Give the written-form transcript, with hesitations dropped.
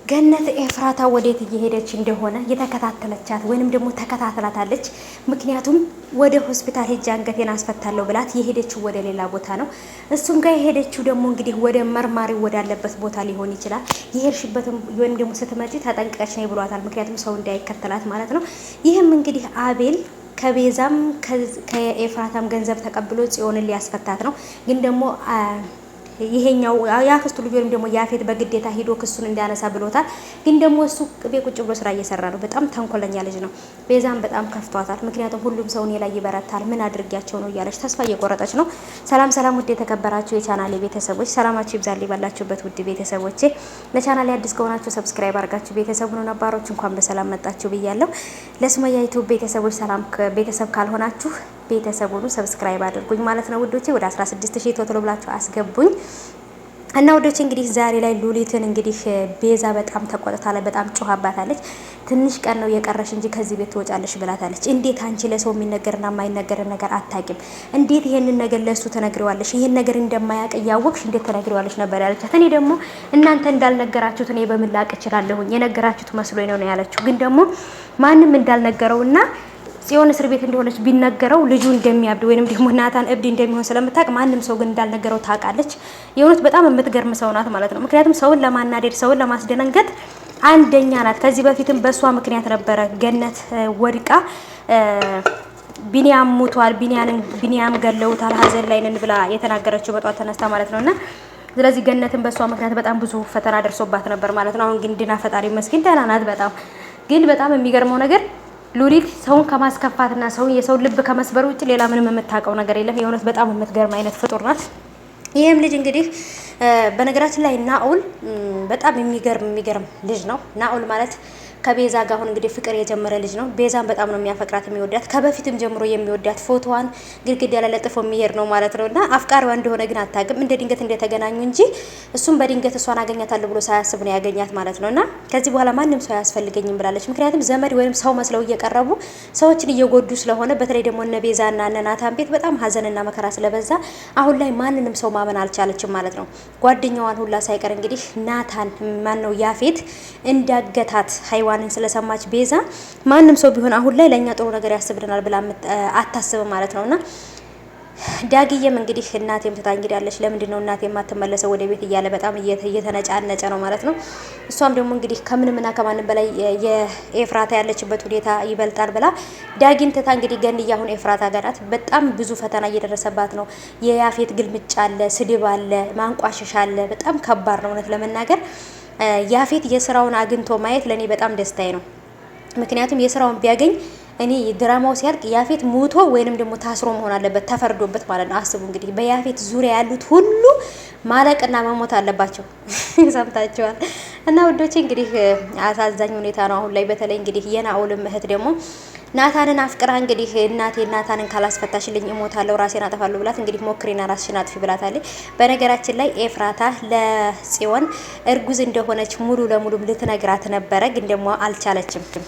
ገነት ኤፍራታ ወዴት እየሄደች እንደሆነ የተከታተለቻት ወይንም ደግሞ ተከታተላታለች። ምክንያቱም ወደ ሆስፒታል ሄጄ አንገቴን አስፈታለሁ ብላት የሄደችው ወደ ሌላ ቦታ ነው። እሱም ጋር የሄደችው ደግሞ እንግዲህ ወደ መርማሪው ወዳለበት ቦታ ሊሆን ይችላል። የሄድሽበትም ወይንም ደግሞ ስትመጪ ተጠንቀቀች ነይ ብሏታል። ምክንያቱም ሰው እንዳይከተላት ማለት ነው። ይህም እንግዲህ አቤል ከቤዛም ከኤፍራታም ገንዘብ ተቀብሎ ጽዮንን ሊያስፈታት ነው። ግን ደግሞ ይሄኛው ያክስቱ ልጅ ወይም ደግሞ ያፌት በግዴታ ሄዶ ክሱን እንዲያነሳ ብሎታል። ግን ደግሞ እሱ ቅቤ ቁጭ ብሎ ስራ እየሰራ ነው። በጣም ተንኮለኛ ልጅ ነው። ቤዛም በጣም ከፍቷታል። ምክንያቱም ሁሉም ሰው እኔ ላይ ይበረታል፣ ምን አድርጊያቸው ነው እያለች ተስፋ እየቆረጠች ነው። ሰላም ሰላም፣ ውድ የተከበራችሁ የቻናሌ ቤተሰቦች ሰላማችሁ ይብዛልኝ ባላችሁበት። ውድ ቤተሰቦቼ ለቻናሌ አዲስ ከሆናችሁ ሰብስክራይብ አድርጋችሁ ቤተሰቡን ነባሮች እንኳን በሰላም መጣችሁ ብያለሁ። ለሱመያ ዩቲዩብ ቤተሰቦች ሰላም ቤተሰብ ካልሆናችሁ ቤተሰቡን ሰብስክራይብ አድርጉኝ ማለት ነው ውዶቼ። ወደ 16000 ቶሎ ብላችሁ አስገቡኝ እና ውዶቼ እንግዲህ ዛሬ ላይ ሉሊትን እንግዲህ ቤዛ በጣም ተቆጥታለች፣ በጣም ጮሃባታለች። ትንሽ ቀን ነው የቀረሽ እንጂ ከዚህ ቤት ትወጫለሽ ብላታለች። እንዴት አንቺ ለሰው የሚነገርና የማይነገር ነገር አታቂም? እንዴት ይሄንን ነገር ለሱ ተነግሪዋለሽ? ይሄን ነገር እንደማያውቅ እያወቅሽ እንዴት ተነግሪዋለሽ ነበር ያለቻት። እኔ ደግሞ እናንተ እንዳልነገራችሁት እኔ በምን ላቅ እችላለሁኝ? የነገራችሁት መስሎኝ ነው ያለችው። ግን ደግሞ ማንም እንዳልነገረውና ጽዮን እስር ቤት እንደሆነች ቢነገረው ልጁ እንደሚያብድ ወይንም ደግሞ ናታን እብድ እንደሚሆን ስለምታውቅ ማንም ሰው ግን እንዳልነገረው ታውቃለች። የእውነት በጣም የምትገርም ሰው ናት ማለት ነው። ምክንያቱም ሰውን ለማናደድ ሰውን ለማስደነገጥ አንደኛ ናት። ከዚህ በፊትም በሷ ምክንያት ነበረ ገነት ወድቃ ቢኒያም ሞቷል፣ ቢኒያም ገለውታል፣ ሀዘን ላይ ነን ብላ የተናገረችው በጧት ተነስታ ማለት ነውና ስለዚህ ገነትን በሷ ምክንያት በጣም ብዙ ፈተና ደርሶባት ነበር ማለት ነው። አሁን ግን ድና ፈጣሪ መስኪን ደህና ናት። በጣም የሚገርመው ነገር ሉሊት ሰውን ከማስከፋትና የሰው ልብ ከመስበር ውጭ ሌላ ምንም የምታውቀው ነገር የለም። የእውነት በጣም የምትገርም አይነት ፍጡር ናት። ይህም ልጅ እንግዲህ በነገራችን ላይ ናኦል በጣም የሚገርም ልጅ ነው። ናኦል ማለት ከቤዛ ጋር አሁን እንግዲህ ፍቅር የጀመረ ልጅ ነው። ቤዛን በጣም ነው የሚያፈቅራት የሚወዳት፣ ከበፊትም ጀምሮ የሚወዳት ፎቶዋን ግድግዳ ላይ ለጥፎ የሚሄድ ነው ማለት ነውና አፍቃሪዋ እንደሆነ ግን አታውቅም። እንደ ድንገት እንደተገናኙ እንጂ እሱም በድንገት እሷን አገኛታለሁ ብሎ ሳያስብ ነው ያገኛት ማለት ነውና ከዚህ በኋላ ማንም ሰው አያስፈልገኝም ብላለች። ምክንያቱም ዘመድ ወይም ሰው መስለው እየቀረቡ ሰዎችን እየጎዱ ስለሆነ በተለይ ደግሞ እነ ቤዛና እነ ናታን ቤት በጣም ሀዘንና መከራ ስለበዛ አሁን ላይ ማንንም ሰው ማመን አልቻለችም ማለት ነው። ጓደኛዋን ሁላ ሳይቀር እንግዲህ ናታን ማን ነው ያፌት እንዳገታት ሀይዋንን ስለሰማች ቤዛ ማንም ሰው ቢሆን አሁን ላይ ለኛ ጥሩ ነገር ያስብልናል ብላ አታስብም ማለት ነውና ዳግየም እንግዲህ እናቴም ትታንግዳለች፣ ለምንድን ነው እናቴ የማትመለሰው ወደ ቤት እያለ በጣም እየተነጫነጨ ነው ማለት ነው። እሷም ደግሞ እንግዲህ ከምንምና ከማንም በላይ የኤፍራታ ያለችበት ሁኔታ ይበልጣል ብላ ዳጊን ትታ እንግዲህ ገንያ አሁን ኤፍራታ ጋር ናት። በጣም ብዙ ፈተና እየደረሰባት ነው። የያፌት ግልምጫ አለ፣ ስድብ አለ፣ ማንቋሸሽ አለ። በጣም ከባድ ነው እውነት ለመናገር ያፌት የስራውን አግኝቶ ማየት ለኔ በጣም ደስታዬ ነው። ምክንያቱም የስራውን ቢያገኝ እኔ ድራማው ሲያልቅ ያፌት ሞቶ ወይንም ደግሞ ታስሮ መሆን አለበት፣ ተፈርዶበት ማለት ነው። አስቡ እንግዲህ በያፌት ዙሪያ ያሉት ሁሉ ማለቅና መሞት አለባቸው። ሰምታችኋል። እና ውዶቼ እንግዲህ አሳዛኝ ሁኔታ ነው አሁን ላይ። በተለይ እንግዲህ የናኦልም እህት ደግሞ ናታንን አፍቅራ እንግዲህ እናቴ ናታንን ካላስፈታሽልኝ እሞታለሁ ራሴን አጠፋለሁ ብላት እንግዲህ ሞክሪና ራስሽን አጥፊ ብላታለች። በነገራችን ላይ ኤፍራታ ለጽዮን እርጉዝ እንደሆነች ሙሉ ለሙሉ ልትነግራት ነበረ፣ ግን ደግሞ አልቻለችም።